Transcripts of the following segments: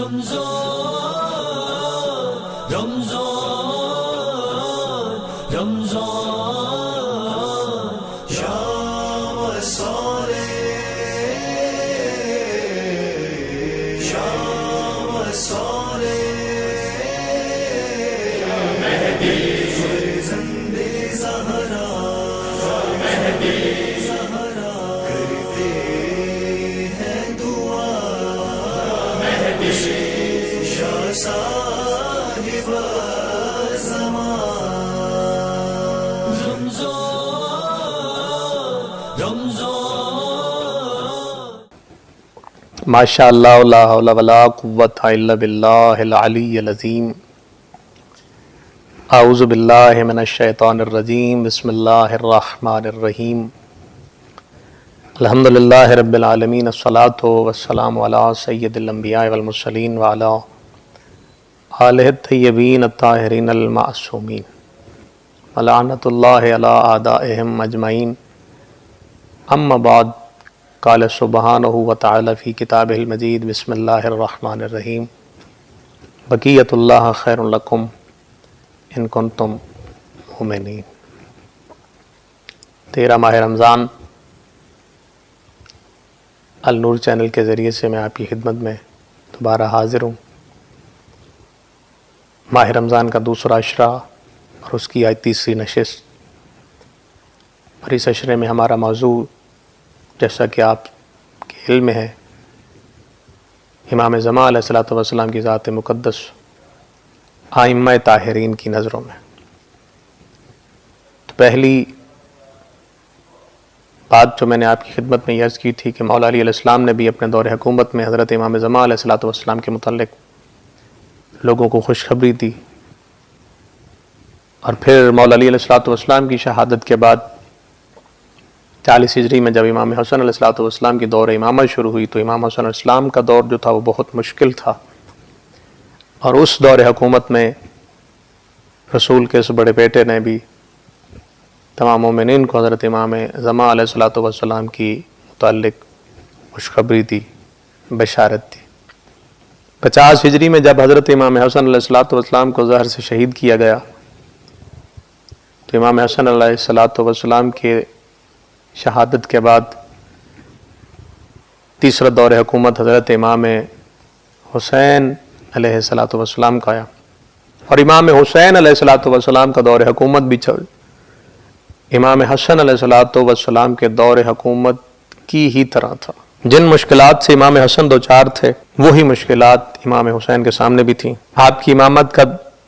رمضان رمضان رمضان شام صالح شام صالح مہدی فرزند زہرا مہدی زہرا کرتے ہیں دعا مہدی شاہ صاحب زمان رمضان رمضان ماشاء اللہ لا حول ولا قوۃ الا باللہ العلی العظیم اعوذ باللہ من الشیطان الرجیم بسم اللہ الرحمن الرحیم الحمدللہ رب العالمین الصلاۃ والسلام علی سید الانبیاء والمرسلین وعلی آلہ الطیبین الطاہرین المعصومین ولعنۃ اللہ علی اعدائہم اجمعین اما بعد قال سبحانہ وتعالی فی کتابہ المجید بسم اللہ الرحمن الرحیم بقیۃ اللہ خیر لکم ان کنتم مؤمنین۔ 13 ماہ رمضان النور چینل کے ذریعے سے میں آپ کی خدمت میں دوبارہ حاضر ہوں۔ ماہ رمضان کا دوسرا عشرہ اور اس کی آج تیسری نشست، اور اس عشرے میں ہمارا موضوع جیسا کہ آپ کے علم میں ہے امام زمان علیہ السلام کی ذات مقدس ائمہ طاہرین کی نظروں میں۔ تو پہلی بات جو میں نے آپ کی خدمت میں یہ عرض کی تھی کہ مولا علی علیہ السلام نے بھی اپنے دور حکومت میں حضرت امام زمان علیہ السلام کے متعلق لوگوں کو خوشخبری دی، اور پھر مولا علی علیہ السلام کی شہادت کے بعد 40 ہجری میں جب امام حسن علیہ السلام کی دور امامت شروع ہوئی تو امام حسن علیہ السلام کا دور جو تھا وہ بہت مشکل تھا، اور اس دور حکومت میں رسول کے اس بڑے بیٹے نے بھی تمام مومنین کو حضرت امام زمان علیہ السلام کی متعلق خوشخبری دی، بشارت دی۔ 50 ہجری میں جب حضرت امام حسن علیہ السلام کو زہر سے شہید کیا گیا تو امام حسن علیہ السلام کے شہادت کے بعد تیسرا دور حکومت حضرت امام حسین علیہ السلام کا آیا، اور امام حسین علیہ السلام کا دور حکومت بھی امام حسن علیہ السلام کے دور حکومت کی ہی طرح تھا۔ جن مشکلات سے امام حسن دوچار تھے وہی مشکلات امام حسین کے سامنے بھی تھیں۔ آپ کی امامت کا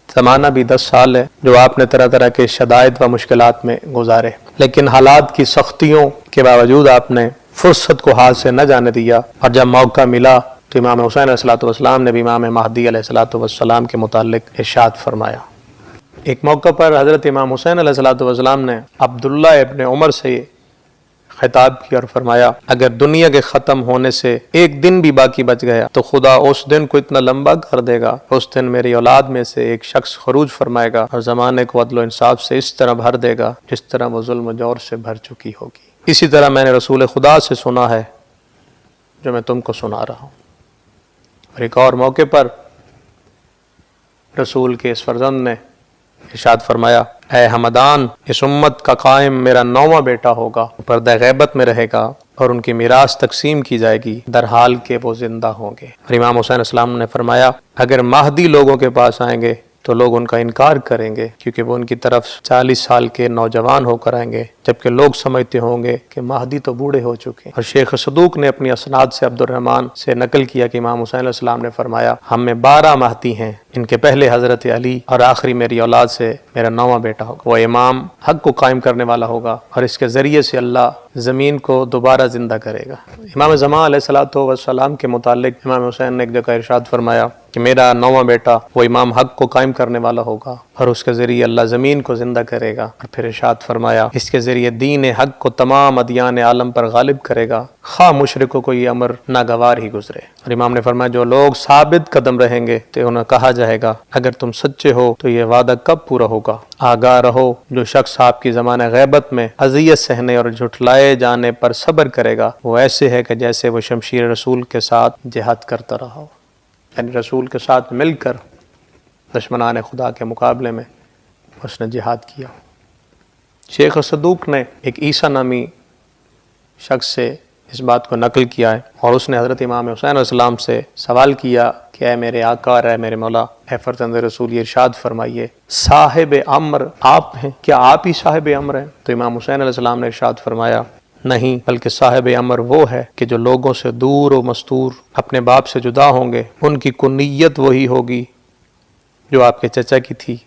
زمانہ بھی 10 سال ہے جو آپ نے طرح طرح کے شدائد و مشکلات میں گزارے، لیکن حالات کی سختیوں کے باوجود آپ نے فرصت کو ہاتھ سے نہ جانے دیا، اور جب موقع ملا تو امام حسین علیہ السلام نے بھی امام مہدی علیہ السلام کے متعلق ارشاد فرمایا۔ ایک موقع پر حضرت امام حسین علیہ السلام نے عبداللہ ابن عمر سے خطاب کیا اور فرمایا اگر دنیا کے ختم ہونے سے ایک دن بھی باقی بچ گیا تو خدا اس دن کو اتنا لمبا کر دے گا، اس دن میری اولاد میں سے ایک شخص خروج فرمائے گا اور زمانے کو عدل و انصاف سے اس طرح بھر دے گا جس طرح وہ ظلم و جور سے بھر چکی ہوگی۔ اسی طرح میں نے رسول خدا سے سنا ہے جو میں تم کو سنا رہا ہوں۔ اور ایک اور موقع پر رسول کے اس فرزند نے ارشاد فرمایا اے حمدان، اس امت کا قائم میرا 9واں بیٹا ہوگا، پردہ غیبت میں رہے گا اور ان کی میراث تقسیم کی جائے گی در حال کہ وہ زندہ ہوں گے۔ اور امام حسین علیہ السلام نے فرمایا اگر مہدی لوگوں کے پاس آئیں گے تو لوگ ان کا انکار کریں گے کیونکہ وہ ان کی طرف 40 سال کے نوجوان ہو کر آئیں گے، جبکہ لوگ سمجھتے ہوں گے کہ مہدی تو بوڑھے ہو چکے۔ اور شیخ صدوق نے اپنی اسناد سے عبد الرحمن سے نقل کیا کہ امام حسین علیہ السلام نے فرمایا ہم میں 12 مہدی ہیں، ان کے پہلے حضرت علی اور آخری میری اولاد سے میرا 9واں بیٹا ہوگا، وہ امام حق کو قائم کرنے والا ہوگا اور اس کے ذریعے سے اللہ زمین کو دوبارہ زندہ کرے گا۔ امام زمان علیہ السلام کے متعلق امام حسین نے ایک جگہ ارشاد فرمایا کہ میرا 9واں بیٹا وہ امام حق کو قائم کرنے والا ہوگا اور اس کے ذریعے اللہ زمین کو زندہ کرے گا، اور پھر ارشاد فرمایا اس کے ذریعے دین حق کو تمام ادیان عالم پر غالب کرے گا، خواہ مشرکوں کو یہ امر ناگوار ہی گزرے۔ اور امام نے فرمایا جو لوگ ثابت قدم رہیں گے تو انہیں کہا جائے گا اگر تم سچے ہو تو یہ وعدہ کب پورا ہوگا؟ آگاہ رہو جو شخص آپ کی زمانہ غیبت میں اذیت سہنے اور جھٹلائے جانے پر صبر کرے گا وہ ایسے ہے کہ جیسے وہ شمشیر رسول کے ساتھ جہاد کرتا رہا ہو۔ یعنی رسول کے ساتھ مل کر دشمنان خدا کے مقابلے میں اس نے جہاد کیا۔ شیخ صدوق نے ایک عیسیٰ نامی شخص سے اس بات کو نقل کیا ہے، اور اس نے حضرت امام حسین علیہ السلام سے سوال کیا کہ اے میرے آقا اور اے میرے مولا، اے فرزند رسول، یہ ارشاد فرمائیے صاحب امر آپ ہیں، کیا آپ ہی صاحب امر ہیں؟ تو امام حسین علیہ السلام نے ارشاد فرمایا نہیں، بلکہ صاحب امر وہ ہے کہ جو لوگوں سے دور و مستور اپنے باپ سے جدا ہوں گے، ان کی کنیت وہی ہوگی جو آپ کے چچا کی تھی۔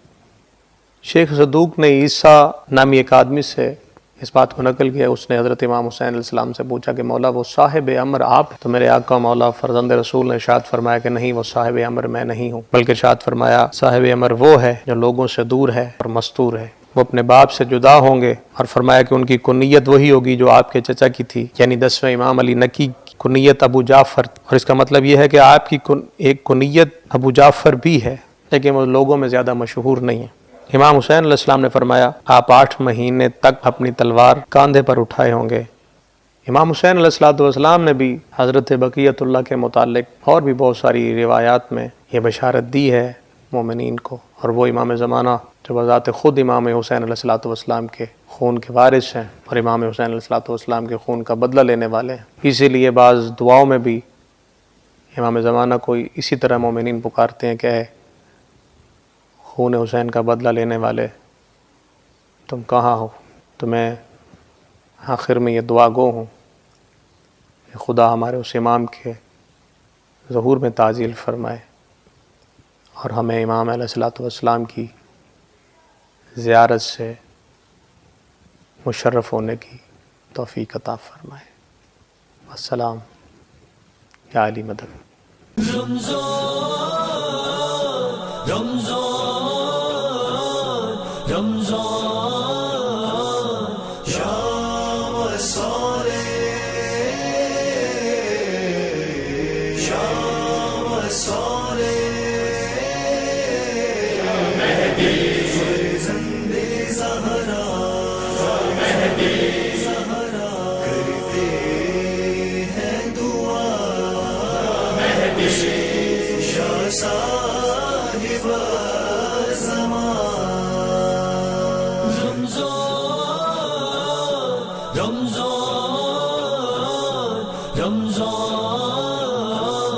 شیخ صدوق نے عیسیٰ نامی ایک آدمی سے اس بات کو نقل کیا، اس نے حضرت امام حسین علیہ السلام سے پوچھا کہ مولا وہ صاحب امر آپ؟ تو میرے آقا مولا فرزند رسول نے ارشاد فرمایا کہ نہیں، وہ صاحب امر میں نہیں ہوں، بلکہ ارشاد فرمایا صاحب امر وہ ہے جو لوگوں سے دور ہے اور مستور ہے، وہ اپنے باپ سے جدا ہوں گے، اور فرمایا کہ ان کی کنیت وہی ہوگی جو آپ کے چچا کی تھی، یعنی 10ویں امام علی نقی کی کنیت ابو جعفر، اور اس کا مطلب یہ ہے کہ آپ کی ایک کنیت ابو جعفر بھی ہے، لیکن وہ لوگوں میں زیادہ مشہور نہیں ہے۔ امام حسین علیہ السلام نے فرمایا آپ 8 مہینے تک اپنی تلوار کاندھے پر اٹھائے ہوں گے۔ امام حسین علیہ السلام نے بھی حضرت بقیت اللہ کے متعلق اور بھی بہت ساری روایات میں یہ بشارت دی ہے مومنین کو، اور وہ امام زمانہ جو بذات خود امام حسین علیہ السلام کے خون کے وارث ہیں اور امام حسین علیہ السلام کے خون کا بدلہ لینے والے ہیں۔ اسی لیے بعض دعاؤں میں بھی امام زمانہ کو اسی طرح مومنین پکارتے ہیں کہ اے خون حسین کا بدلہ لینے والے، تم کہاں ہو؟ تو میں آخر میں یہ دعا گو ہوں کہ خدا ہمارے اس امام کے ظہور میں تعجیل فرمائے اور ہمیں امام علیہ السلام کی زیارت سے مشرف ہونے کی توفیق عطا فرمائے۔ السلام یا علی مدد۔ شام سارے شام سارے فرزند زہرا کرتے ہیں دعا شاہ صاحب زمان